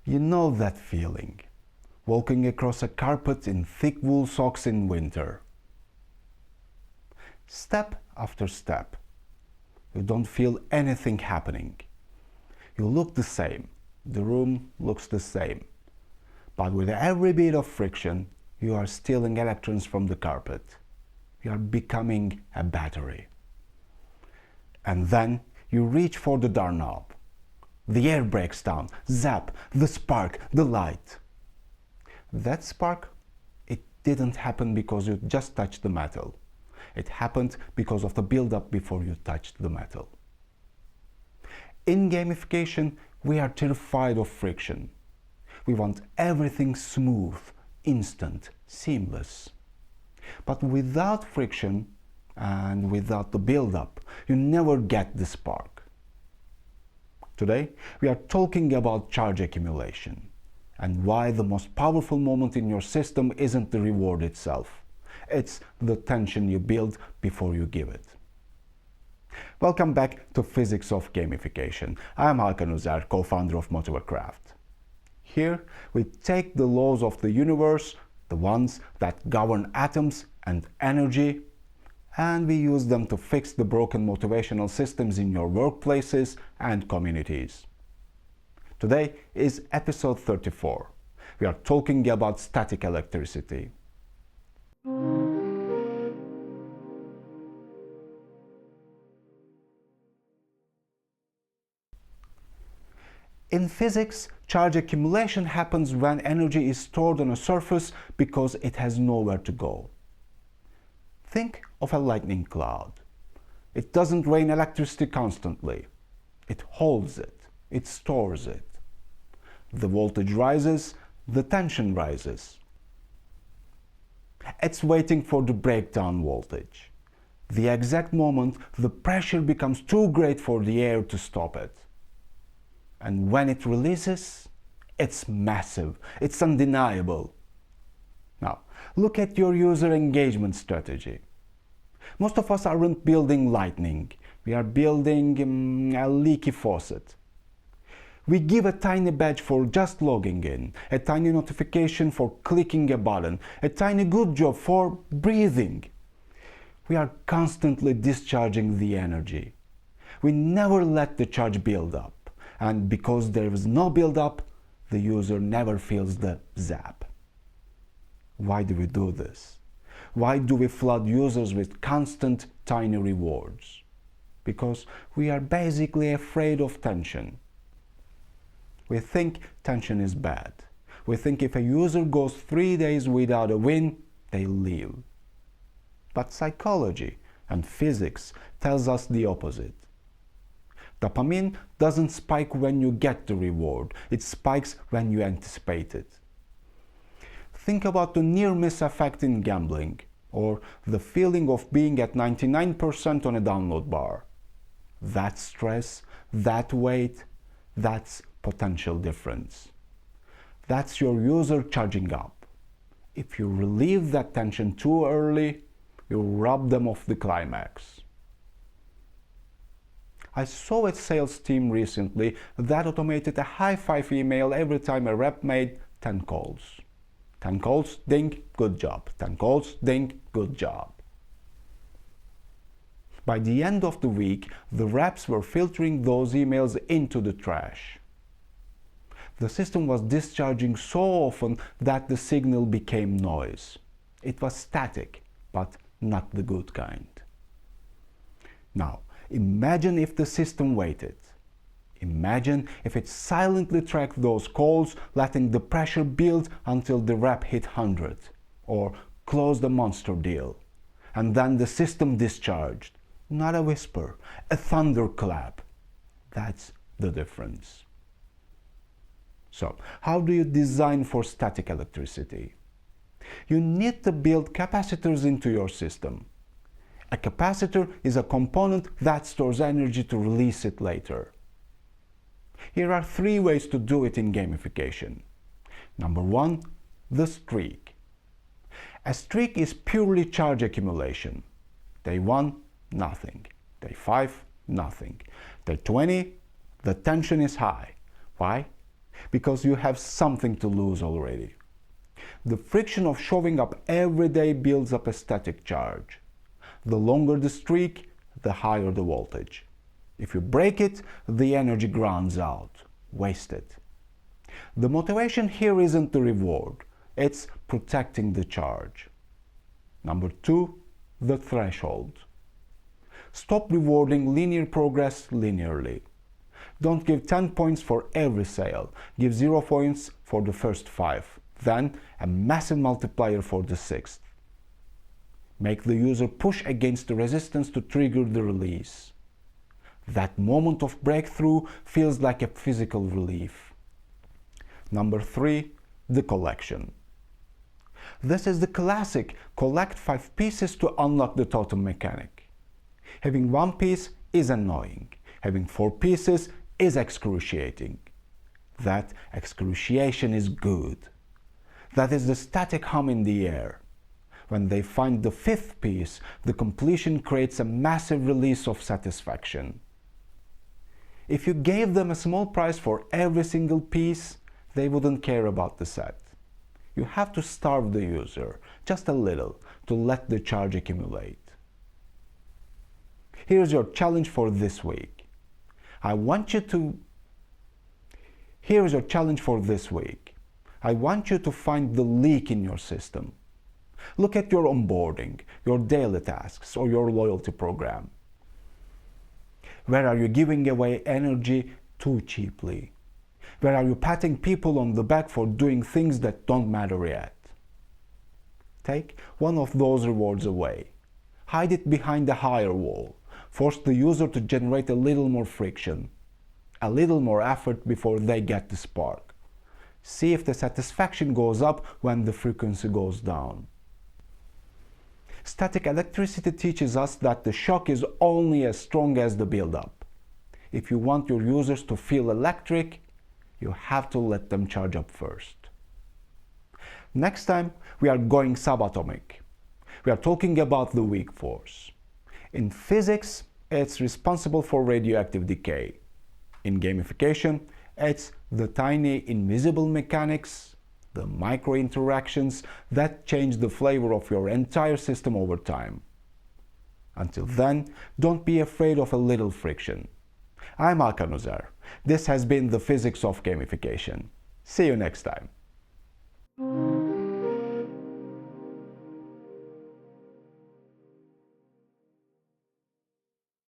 You know that feeling, walking across a carpet in thick wool socks in winter. Step after step, you don't feel anything happening. You look the same, the room looks the same, but with every bit of friction, you are stealing electrons from the carpet. You are becoming a battery. And then you reach for the doorknob. The air breaks down, zap, the spark, the light. That spark, it didn't happen because you just touched the metal. It happened because of the buildup before you touched the metal. In gamification, we are terrified of friction. We want everything smooth, instant, seamless. But without friction and without the buildup, you never get the spark. Today, we are talking about charge accumulation and why the most powerful moment in your system isn't the reward itself. It's the tension you build before you give it. Welcome back to Physics of Gamification. I'm Hakan Uzer, co-founder of MomentCharge. Here, we take the laws of the universe, the ones that govern atoms and energy, and we use them to fix the broken motivational systems in your workplaces and communities. Today is episode 34. We are talking about static electricity. In physics, charge accumulation happens when energy is stored on a surface because it has nowhere to go. Think of a lightning cloud. It doesn't rain electricity constantly. It holds it. It stores it. The voltage rises, the tension rises. It's waiting for the breakdown voltage. The exact moment the pressure becomes too great for the air to stop it. And when it releases, it's massive. It's undeniable. Now, look at your user engagement strategy. Most of us aren't building lightning. We are building a leaky faucet. We give a tiny badge for just logging in, a tiny notification for clicking a button, a tiny good job for breathing. We are constantly discharging the energy. We never let the charge build up. And because there is no build-up, the user never feels the zap. Why do we do this? Why do we flood users with constant tiny rewards? Because we are basically afraid of tension. We think tension is bad. We think if a user goes 3 days without a win, they leave. But psychology and physics tells us the opposite. Dopamine doesn't spike when you get the reward, it spikes when you anticipate it. Think about the near-miss effect in gambling, or the feeling of being at 99% on a download bar. That stress, that weight, that's potential difference. That's your user charging up. If you relieve that tension too early, you rob them of the climax. I saw a sales team recently that automated a high-five email every time a rep made 10 calls. 10 calls, ding, good job. 10 calls, ding, good job. By the end of the week, the reps were filtering those emails into the trash. The system was discharging so often that the signal became noise. It was static, but not the good kind. Now, imagine if the system waited. Imagine if it silently tracked those calls, letting the pressure build until the rep hit 100, or closed a monster deal. And then the system discharged. Not a whisper, a thunderclap. That's the difference. So, how do you design for static electricity? You need to build capacitors into your system. A capacitor is a component that stores energy to release it later. Here are 3 ways to do it in gamification. Number 1, the streak. A streak is purely charge accumulation. Day 1, nothing. Day 5, nothing. Day 20, the tension is high. Why? because you have something to lose already. The friction of showing up every day builds up a static charge. The longer the streak, the higher the voltage. If you break it, the energy grounds out, wasted. The motivation here isn't the reward, it's protecting the charge. Number 2, the threshold. Stop rewarding linear progress linearly. Don't give 10 points for every sale. Give 0 points for the first 5, then a massive multiplier for the 6th. Make the user push against the resistance to trigger the release. That moment of breakthrough feels like a physical relief. Number 3, the collection. This is the classic collect 5 pieces to unlock the totem mechanic. Having 1 piece is annoying. Having 4 pieces is excruciating. That excruciation is good. That is the static hum in the air. When they find the 5th piece, the completion creates a massive release of satisfaction. If you gave them a small price for every single piece, they wouldn't care about the set. You have to starve the user, just a little, to let the charge accumulate. Here's your challenge for this week. Here's your challenge for this week. I want you to find the leak in your system. Look at your onboarding, your daily tasks, or your loyalty program. Where are you giving away energy too cheaply? Where are you patting people on the back for doing things that don't matter yet? Take one of those rewards away. Hide it behind a higher wall. Force the user to generate a little more friction, a little more effort before they get the spark. See if the satisfaction goes up when the frequency goes down. Static electricity teaches us that the shock is only as strong as the buildup. If you want your users to feel electric, you have to let them charge up first. Next time, we are going subatomic. We are talking about the weak force. In physics, it's responsible for radioactive decay. In gamification, it's the tiny invisible mechanics, the micro interactions that change the flavor of your entire system over time. Until then, don't be afraid of a little friction. I'm Hakan Uzer. This has been the Physics of Gamification. See you next time.